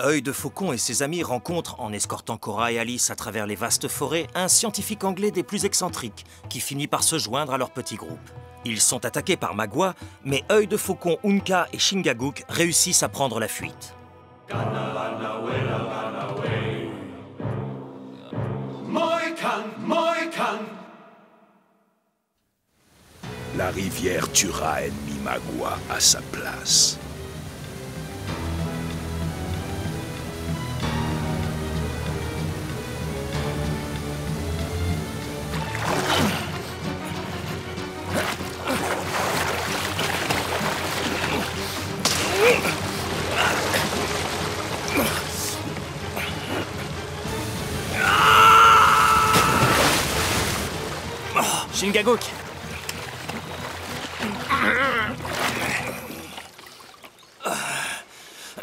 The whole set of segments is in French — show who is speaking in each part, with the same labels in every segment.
Speaker 1: Œil de Faucon et ses amis rencontrent, en escortant Cora et Alice à travers les vastes forêts, un scientifique anglais des plus excentriques, qui finit par se joindre à leur petit groupe. Ils sont attaqués par Magua, mais Œil de Faucon, Unka et Chingachgook réussissent à prendre la fuite.
Speaker 2: La rivière tuera ennemi Magua à sa place.
Speaker 1: Chingachgook!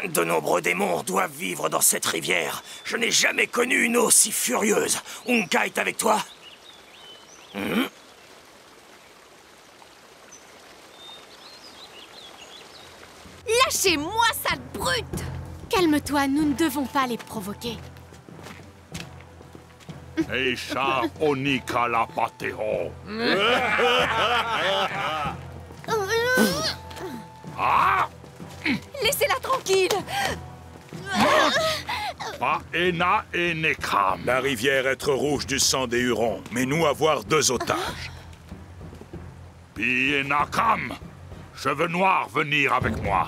Speaker 1: De nombreux démons doivent vivre dans cette rivière. Je n'ai jamais connu une eau si furieuse. Unka est avec toi?
Speaker 3: Lâchez-moi, sale brute!
Speaker 4: Calme-toi, nous ne devons pas les provoquer.
Speaker 5: Eisha Onika la Pateo.
Speaker 3: Laissez-la tranquille!
Speaker 5: Paena et Nekam.
Speaker 2: La rivière être rouge du sang des Hurons, mais nous avoir 2 otages.
Speaker 5: Pienakam. Cheveux noirs, venir avec moi.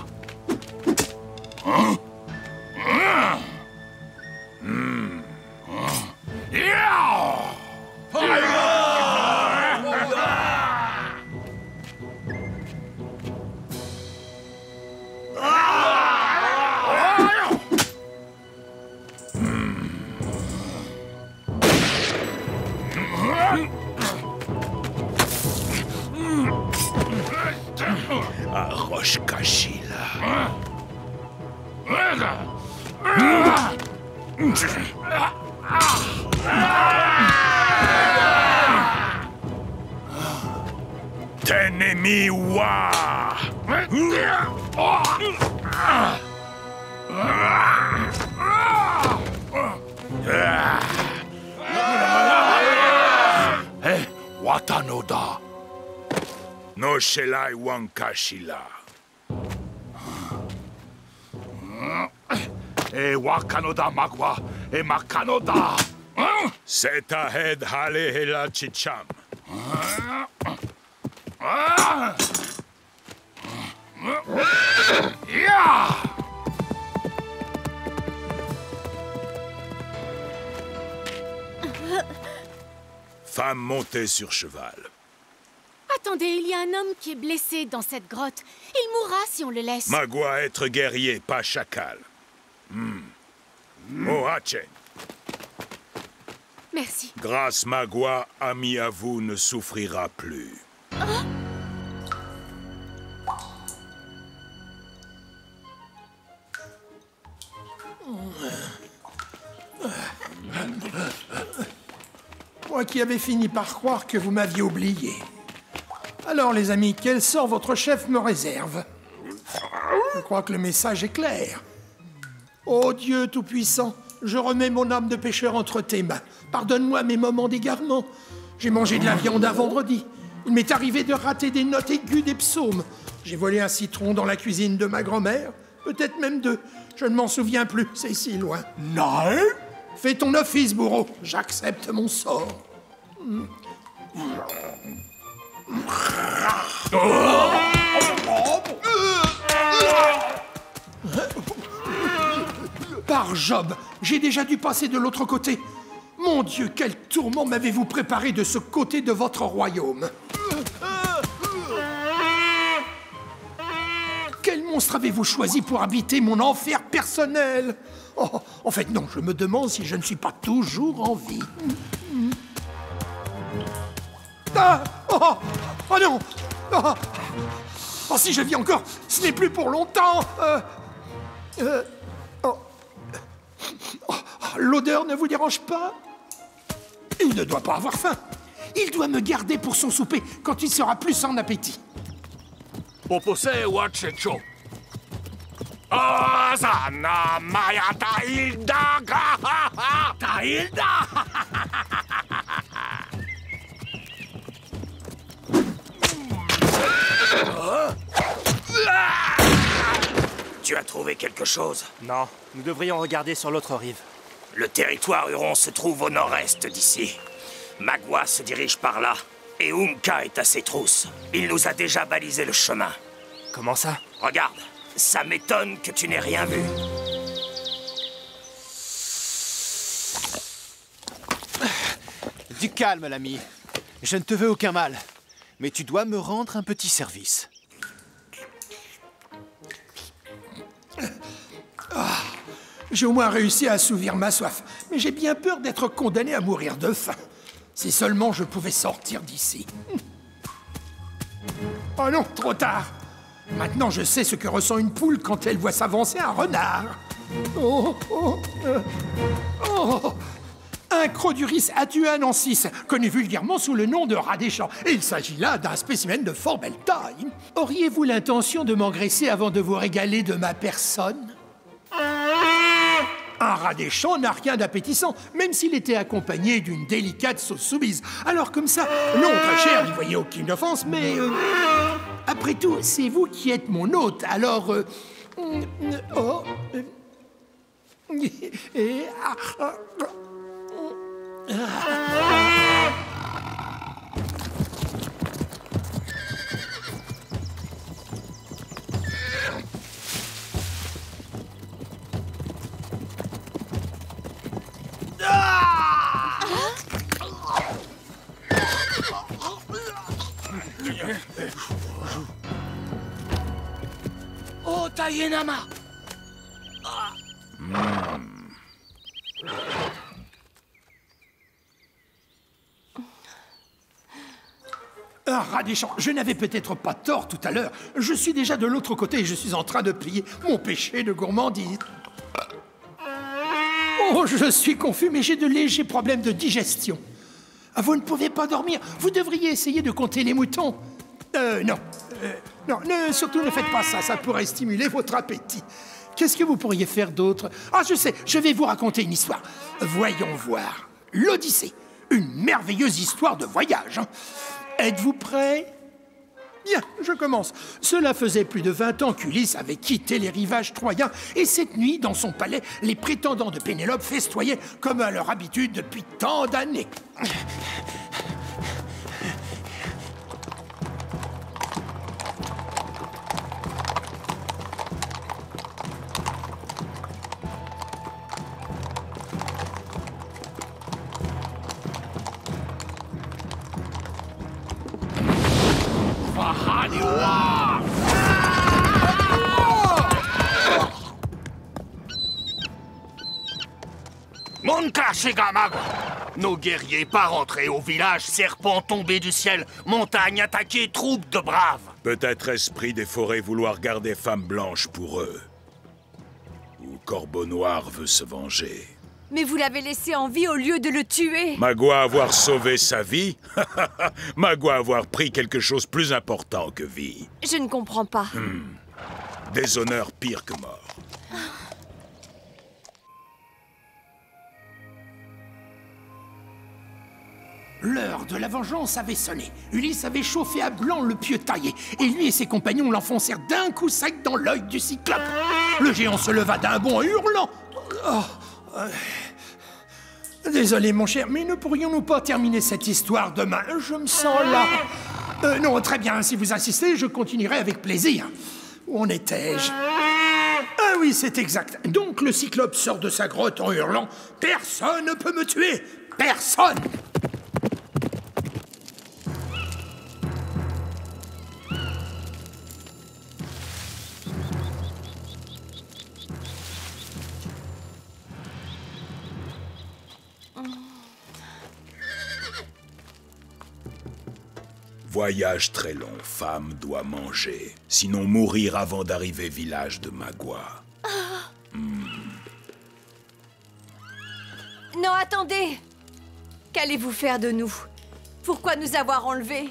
Speaker 2: Roche Kashila. Tenemi wa.
Speaker 5: Watanoda.
Speaker 2: No Shelai Wankashila.
Speaker 5: E Wakanoda Magua e Makanoda.
Speaker 2: Setahed Hale Hela Chicham. Femme montée sur cheval.
Speaker 4: Attendez, il y a un homme qui est blessé dans cette grotte. Il mourra si on le laisse.
Speaker 2: Magua être guerrier, pas chacal. Mohachen.
Speaker 4: Merci.
Speaker 2: Grâce Magua, ami à vous, ne souffrira plus.
Speaker 6: Moi qui avais fini par croire que vous m'aviez oublié. Alors, les amis, quel sort votre chef me réserve? Je crois que le message est clair. Ô Dieu Tout-Puissant, je remets mon âme de pécheur entre tes mains. Pardonne-moi mes moments d'égarement. J'ai mangé de la viande un vendredi. Il m'est arrivé de rater des notes aiguës des psaumes. J'ai volé un citron dans la cuisine de ma grand-mère. Peut-être même 2. Je ne m'en souviens plus, c'est si loin.
Speaker 5: Non.
Speaker 6: Fais ton office, bourreau. J'accepte mon sort. Par Job, j'ai déjà dû passer de l'autre côté. Mon Dieu, quel tourment m'avez-vous préparé de ce côté de votre royaume? Quel monstre avez-vous choisi pour habiter mon enfer personnel? Oh, en fait, non, je me demande si je ne suis pas toujours en vie. Ah! Oh! Oh non! Oh! Oh, si je vis encore, ce n'est plus pour longtemps! Oh. Oh, l'odeur ne vous dérange pas? Il ne doit pas avoir faim. Il doit me garder pour son souper quand il sera plus en appétit.
Speaker 5: Popose Wachecho. Ah! Azana Maya Tahilda Tahilda.
Speaker 1: Tu as trouvé quelque chose?
Speaker 7: Non, nous devrions regarder sur l'autre rive.
Speaker 1: Le territoire Huron se trouve au nord-est d'ici. Magua se dirige par là, et Umka est à ses trousses. Il nous a déjà balisé le chemin.
Speaker 7: Comment ça?
Speaker 1: Regarde, ça m'étonne que tu n'aies rien vu.
Speaker 8: Du calme, l'ami. Je ne te veux aucun mal. Mais tu dois me rendre un petit service.
Speaker 6: J'ai au moins réussi à assouvir ma soif, mais j'ai bien peur d'être condamné à mourir de faim. Si seulement je pouvais sortir d'ici. Oh non, trop tard. Maintenant, je sais ce que ressent une poule quand elle voit s'avancer un renard. Oh, oh, oh. Un Croduris atuanensis, connu vulgairement sous le nom de rat des champs. Et il s'agit là d'un spécimen de fort belle taille. Auriez-vous l'intention de m'engraisser avant de vous régaler de ma personne? Un rat des champs n'a rien d'appétissant, même s'il était accompagné d'une délicate sauce soumise. Alors comme ça, non, très cher, n'y voyez aucune offense, mais... après tout, c'est vous qui êtes mon hôte, alors...
Speaker 1: Oh, Tayenama!
Speaker 6: Un rat des champs, je n'avais peut-être pas tort tout à l'heure. Je suis déjà de l'autre côté et je suis en train de payer mon péché de gourmandise. Oh, je suis confus, mais j'ai de légers problèmes de digestion. Ah, vous ne pouvez pas dormir. Vous devriez essayer de compter les moutons. Non. Surtout ne faites pas ça. Ça pourrait stimuler votre appétit. Qu'est-ce que vous pourriez faire d'autre? Ah, je sais, je vais vous raconter une histoire. Voyons voir. L'Odyssée. Une merveilleuse histoire de voyage. Êtes-vous prêts? Bien, je commence. Cela faisait plus de 20 ans qu'Ulysse avait quitté les rivages troyens, et cette nuit, dans son palais, les prétendants de Pénélope festoyaient comme à leur habitude depuis tant d'années.
Speaker 5: Monka Shigamago! Nos guerriers pas rentrés au village, serpent tombé du ciel, montagne attaquée, troupe de braves.
Speaker 2: Peut-être esprit des forêts vouloir garder femme blanche pour eux. Ou Corbeau Noir veut se venger.
Speaker 3: Mais vous l'avez laissé en vie au lieu de le tuer.
Speaker 2: Magua avoir sauvé sa vie? Magua avoir pris quelque chose plus important que vie.
Speaker 3: Je ne comprends pas.
Speaker 2: Déshonneur pire que mort.
Speaker 6: L'heure de la vengeance avait sonné. Ulysse avait chauffé à blanc le pieu taillé, et lui et ses compagnons l'enfoncèrent d'un coup sec dans l'œil du cyclope. Le géant se leva d'un bond en hurlant. Désolé, mon cher, mais ne pourrions-nous pas terminer cette histoire demain? Je me sens là. Non, très bien, si vous insistez, je continuerai avec plaisir. Où en étais-je? Ah oui, c'est exact. Donc le cyclope sort de sa grotte en hurlant « Personne ne peut me tuer! Personne !»
Speaker 2: Voyage très long, femme doit manger. Sinon mourir avant d'arriver village de Magua.
Speaker 3: Non, attendez! Qu'allez-vous faire de nous? Pourquoi nous avoir enlevés?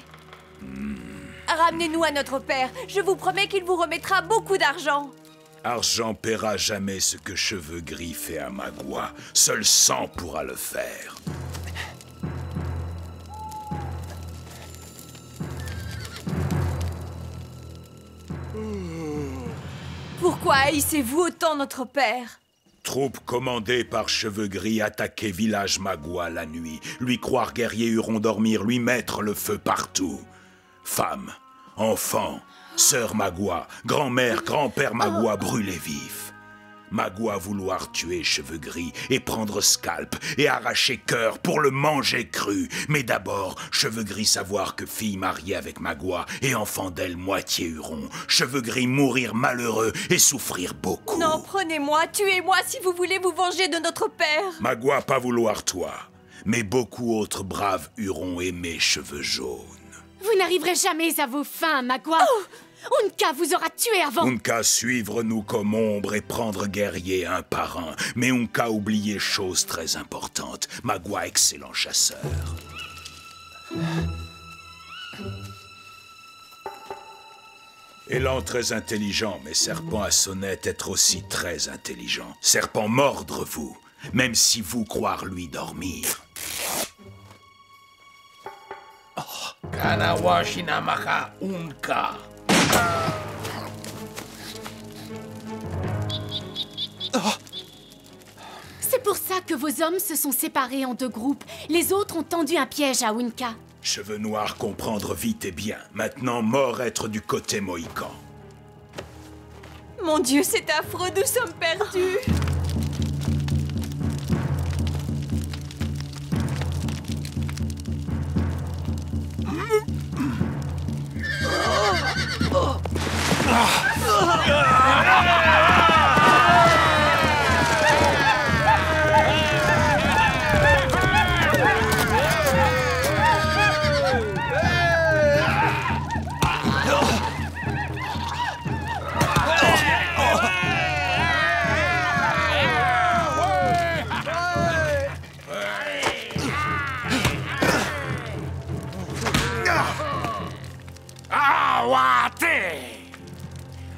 Speaker 3: Ramenez-nous à notre père. Je vous promets qu'il vous remettra beaucoup d'argent.
Speaker 2: Argent paiera jamais ce que Cheveux Gris fait à Magua. Seul sang pourra le faire.
Speaker 3: Pourquoi haïssez-vous autant notre père?
Speaker 2: Troupes commandées par Cheveux Gris attaquer village Magua la nuit, lui croire guerrier Huron dormir, lui mettre le feu partout. Femmes, enfants, sœur Magua, grand-mère, grand-père Magua brûlés vifs. Magua vouloir tuer Cheveux Gris et prendre Scalp et arracher cœur pour le manger cru. Mais d'abord, Cheveux Gris savoir que fille mariée avec Magua et enfant d'elle moitié Huron. Cheveux Gris mourir malheureux et souffrir beaucoup.
Speaker 3: Non, prenez-moi, tuez-moi si vous voulez vous venger de notre père.
Speaker 2: Magua pas vouloir toi, mais beaucoup autres braves Hurons aimaient Cheveux Jaunes.
Speaker 4: Vous n'arriverez jamais à vos fins, Magua. Unka vous aura tué avant.
Speaker 2: Unka suivre nous comme ombre et prendre guerrier un par un. Mais Unka oublier chose très importante. Magua excellent chasseur. Élan très intelligent, mais Serpent à sonnette être aussi très intelligent. Serpent mordre vous, même si vous croire lui dormir.
Speaker 5: Kanawashinamaka Unka.
Speaker 4: C'est pour ça que vos hommes se sont séparés en deux groupes. Les autres ont tendu un piège à Unka.
Speaker 2: Cheveux noirs comprendre vite et bien. Maintenant, mort être du côté Mohican.
Speaker 3: Mon Dieu, c'est affreux, nous sommes perdus.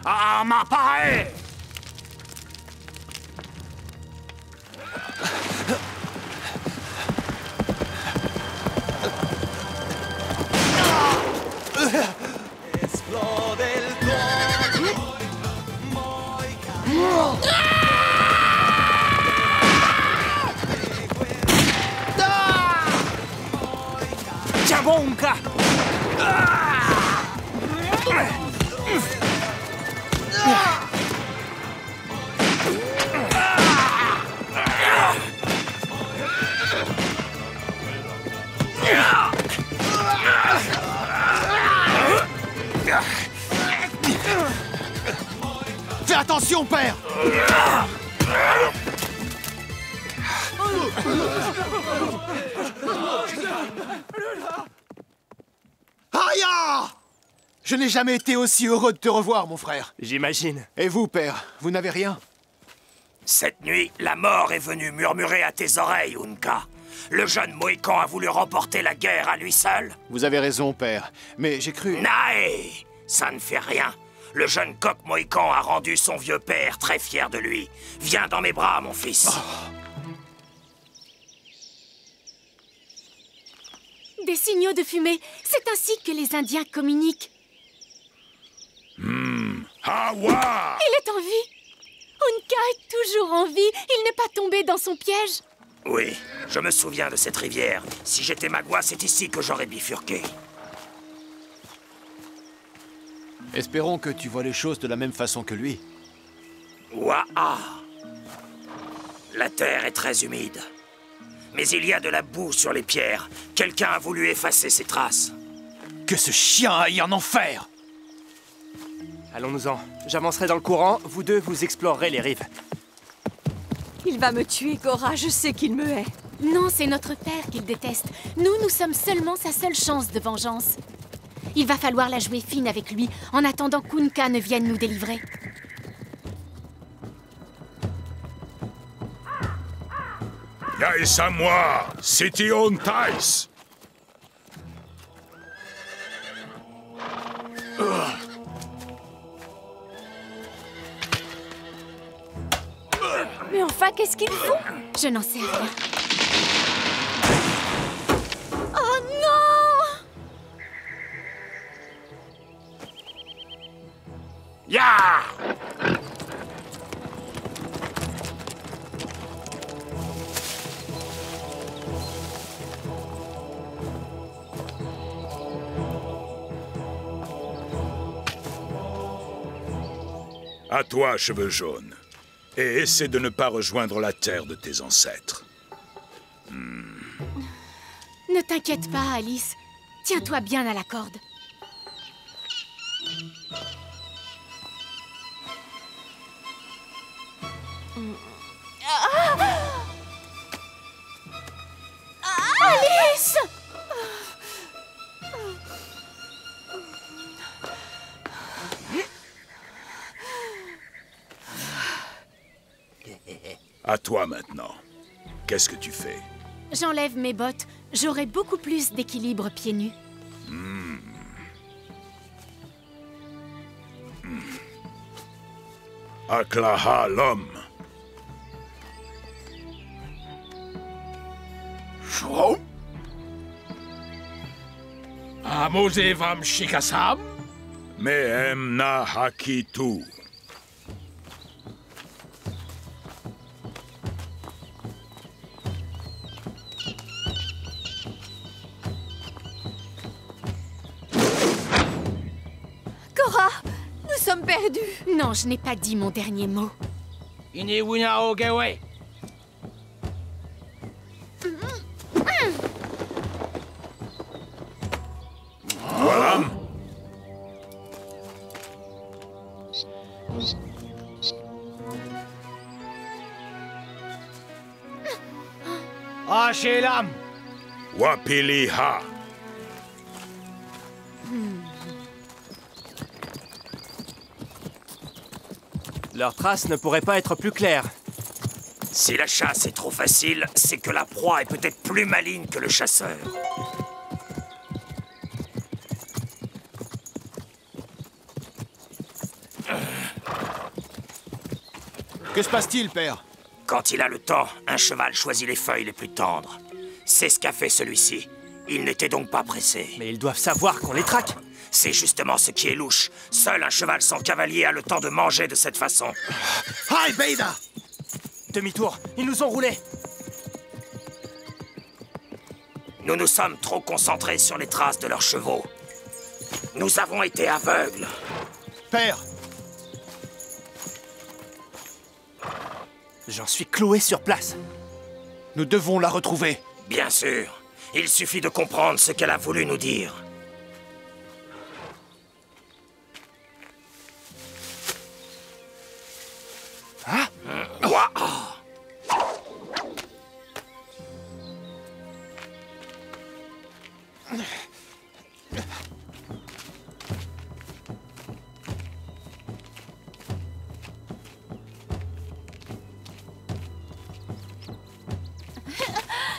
Speaker 5: Amapae!
Speaker 7: Jabonka!
Speaker 8: Fais attention, père! Aïe! Je n'ai jamais été aussi heureux de te revoir, mon frère.
Speaker 7: J'imagine.
Speaker 8: Et vous, père, vous n'avez rien?
Speaker 1: Cette nuit, la mort est venue murmurer à tes oreilles, Unka. Le jeune Mohican a voulu remporter la guerre à lui seul.
Speaker 8: Vous avez raison, père, mais j'ai cru...
Speaker 1: Nae! Ça ne fait rien. Le jeune coq Mohican a rendu son vieux père très fier de lui. Viens dans mes bras, mon fils.
Speaker 4: Des signaux de fumée, c'est ainsi que les Indiens communiquent.
Speaker 2: Hawa!
Speaker 4: Il est en vie. Unka est toujours en vie. Il n'est pas tombé dans son piège.
Speaker 1: Oui, je me souviens de cette rivière. Si j'étais Magua, c'est ici que j'aurais bifurqué.
Speaker 8: Espérons que tu vois les choses de la même façon que lui.
Speaker 1: Waha! La terre est très humide. Mais il y a de la boue sur les pierres. Quelqu'un a voulu effacer ces traces.
Speaker 8: Que ce chien aille en enfer!
Speaker 7: Allons-nous-en. J'avancerai dans le courant, vous deux, vous explorerez les rives.
Speaker 3: Il va me tuer, Cora, je sais qu'il me hait.
Speaker 4: Non, c'est notre père qu'il déteste. Nous sommes seulement sa seule chance de vengeance. Il va falloir la jouer fine avec lui, en attendant qu'Unka ne vienne nous délivrer.
Speaker 2: Yais à moi, City on Tice.
Speaker 3: Mais enfin, qu'est-ce qu'ils font?
Speaker 4: Je n'en sais rien.
Speaker 3: Oh non!
Speaker 5: Ya!
Speaker 2: À toi, cheveux jaunes. Et essaie de ne pas rejoindre la terre de tes ancêtres.
Speaker 4: Ne t'inquiète pas, Alice. Tiens-toi bien à la corde.
Speaker 3: Alice!
Speaker 2: À toi maintenant. Qu'est-ce que tu fais?
Speaker 4: J'enlève mes bottes. J'aurai beaucoup plus d'équilibre pieds nus.
Speaker 2: Aklaha l'homme.
Speaker 5: Shro? Amosevam Shikasam?
Speaker 2: Mehem na hakitu.
Speaker 3: Cora, nous sommes perdus.
Speaker 4: Non, je n'ai pas dit mon dernier mot.
Speaker 5: Inewuna Ogewe.
Speaker 2: Voilà.
Speaker 8: Ashelam!
Speaker 2: Wapiliha.
Speaker 7: Leurs traces ne pourraient pas être plus claires.
Speaker 1: Si la chasse est trop facile, c'est que la proie est peut-être plus maligne que le chasseur.
Speaker 8: Que se passe-t-il, père?
Speaker 1: Quand il a le temps, un cheval choisit les feuilles les plus tendres. C'est ce qu'a fait celui-ci. Il n'était donc pas pressé.
Speaker 7: Mais ils doivent savoir qu'on les traque.
Speaker 1: C'est justement ce qui est louche. Seul un cheval sans cavalier a le temps de manger de cette façon.
Speaker 8: Hi, Beda!
Speaker 7: Demi-tour, ils nous ont roulés.
Speaker 1: Nous nous sommes trop concentrés sur les traces de leurs chevaux. Nous avons été aveugles.
Speaker 8: Père!
Speaker 7: J'en suis cloué sur place.
Speaker 8: Nous devons la retrouver.
Speaker 1: Bien sûr. Il suffit de comprendre ce qu'elle a voulu nous dire.
Speaker 7: Hein?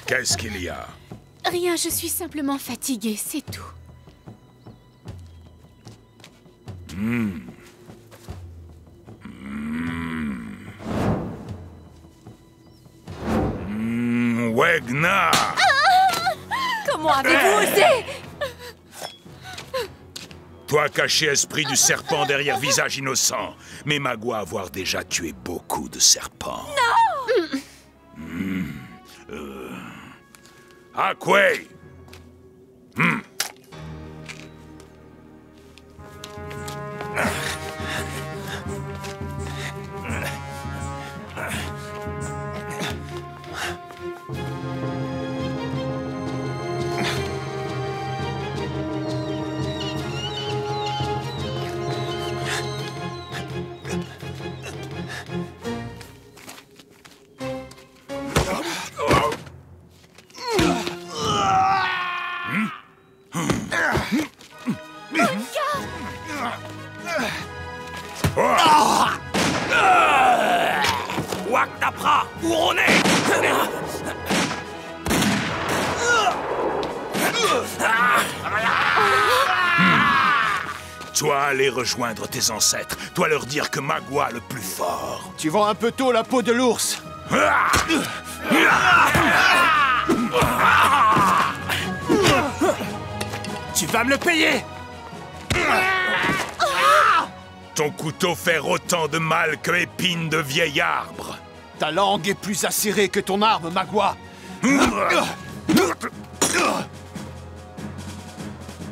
Speaker 2: Qu'est-ce qu'il y a?
Speaker 4: Rien, je suis simplement fatiguée, c'est tout.
Speaker 2: Wegna!
Speaker 3: Comment avez-vous osé?
Speaker 2: Toi caché esprit du serpent derrière visage innocent. Mais Magua avoir déjà tué beaucoup de serpents. Non! Aquay!
Speaker 1: Waknapra, où on est?
Speaker 2: Toi aller rejoindre tes ancêtres. Toi leur dire que Magua le plus fort.
Speaker 8: Tu vends un peu tôt la peau de l'ours.
Speaker 7: Tu vas me le payer!
Speaker 2: Ton couteau fait autant de mal que épine de vieil arbre.
Speaker 8: Ta langue est plus acérée que ton arme, Magua.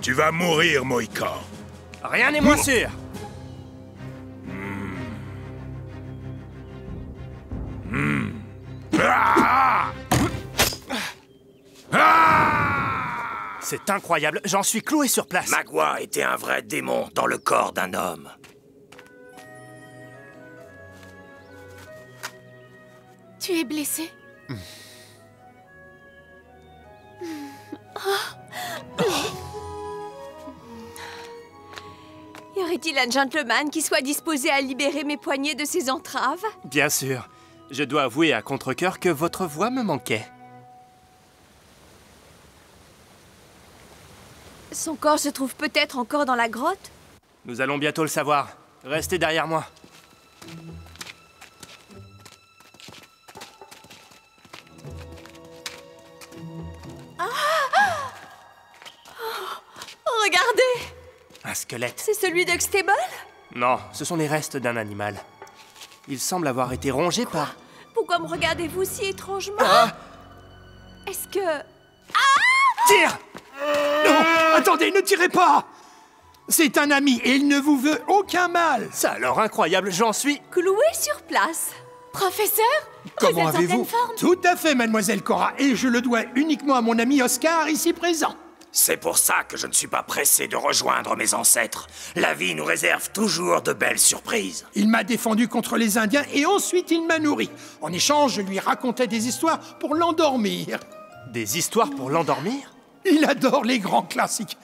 Speaker 2: Tu vas mourir, Mohican.
Speaker 7: Rien n'est moins sûr! C'est incroyable, j'en suis cloué sur place.
Speaker 1: Magua était un vrai démon dans le corps d'un homme.
Speaker 4: Tu es blessé?
Speaker 3: Y aurait-il un gentleman qui soit disposé à libérer mes poignets de ses entraves?
Speaker 7: Bien sûr. Je dois avouer à contre-cœur que votre voix me manquait.
Speaker 3: Son corps se trouve peut-être encore dans la grotte?
Speaker 7: Nous allons bientôt le savoir. Restez derrière moi.
Speaker 3: Regardez!
Speaker 7: Un squelette.
Speaker 3: C'est celui d'Huxtable?
Speaker 7: Non, ce sont les restes d'un animal. Il semble avoir été rongé par...
Speaker 3: Pourquoi me regardez-vous si étrangement? Est-ce que...
Speaker 7: Tire!
Speaker 6: Non! Attendez, ne tirez pas! C'est un ami et il ne vous veut aucun mal.
Speaker 7: Ça alors incroyable, j'en suis...
Speaker 3: Cloué sur place?
Speaker 4: Professeur?
Speaker 6: Comment
Speaker 4: Vous êtes en
Speaker 6: avez-vous?
Speaker 4: pleine forme?
Speaker 6: Tout à fait, mademoiselle Cora, et je le dois uniquement à mon ami Oscar, ici présent.
Speaker 1: C'est pour ça que je ne suis pas pressé de rejoindre mes ancêtres. La vie nous réserve toujours de belles surprises.
Speaker 6: Il m'a défendu contre les Indiens et ensuite il m'a nourri. En échange, je lui racontais des histoires pour l'endormir.
Speaker 7: Des histoires pour l'endormir?
Speaker 6: Il adore les grands classiques.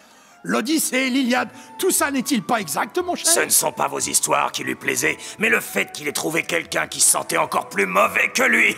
Speaker 6: L'Odyssée, l'Iliade, tout ça n'est-il pas exact, mon cher?
Speaker 1: Ce ne sont pas vos histoires qui lui plaisaient, mais le fait qu'il ait trouvé quelqu'un qui se sentait encore plus mauvais que lui.